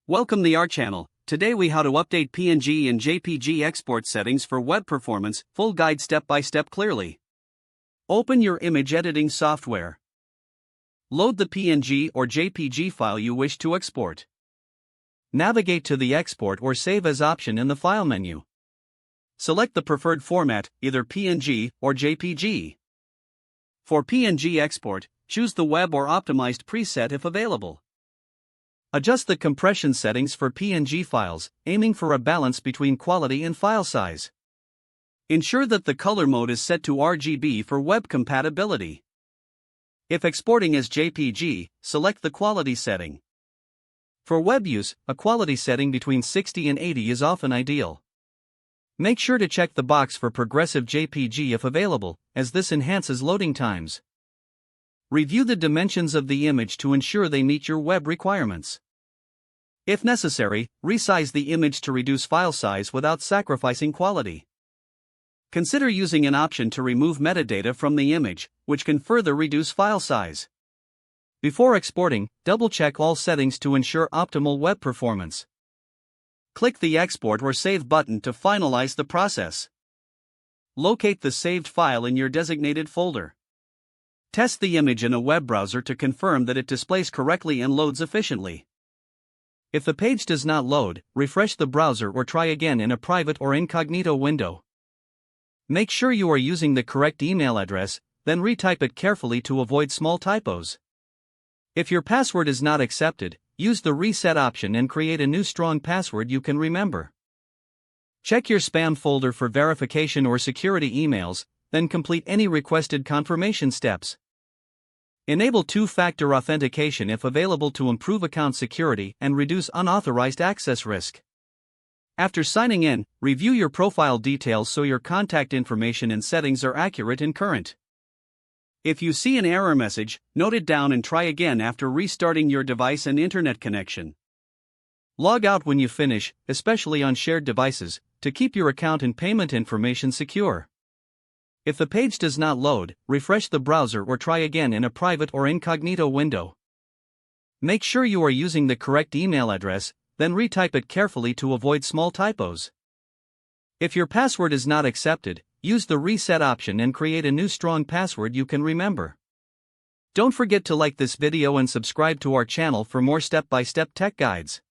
Welcome to our channel. Today we how to update PNG and JPG export settings for web performance, full guide step by step clearly. Open your image editing software. Load the PNG or JPG file you wish to export. Navigate to the export or save as option in the file menu. Select the preferred format, either PNG or JPG. For PNG export, choose the web or optimized preset if available. Adjust the compression settings for PNG files, aiming for a balance between quality and file size. Ensure that the color mode is set to RGB for web compatibility. If exporting as JPG, select the quality setting. For web use, a quality setting between 60 and 80 is often ideal. Make sure to check the box for progressive JPG if available, as this enhances loading times. Review the dimensions of the image to ensure they meet your web requirements. If necessary, resize the image to reduce file size without sacrificing quality. Consider using an option to remove metadata from the image, which can further reduce file size. Before exporting, double-check all settings to ensure optimal web performance. Click the Export or Save button to finalize the process. Locate the saved file in your designated folder. Test the image in a web browser to confirm that it displays correctly and loads efficiently. If the page does not load, refresh the browser or try again in a private or incognito window. Make sure you are using the correct email address, then retype it carefully to avoid small typos. If your password is not accepted, use the reset option and create a new strong password you can remember. Check your spam folder for verification or security emails, then complete any requested confirmation steps. Enable two-factor authentication if available to improve account security and reduce unauthorized access risk. After signing in, review your profile details so your contact information and settings are accurate and current. If you see an error message, note it down and try again after restarting your device and internet connection. Log out when you finish, especially on shared devices, to keep your account and payment information secure. If the page does not load, refresh the browser or try again in a private or incognito window. Make sure you are using the correct email address, then retype it carefully to avoid small typos. If your password is not accepted, use the reset option and create a new strong password you can remember. Don't forget to like this video and subscribe to our channel for more step-by-step tech guides.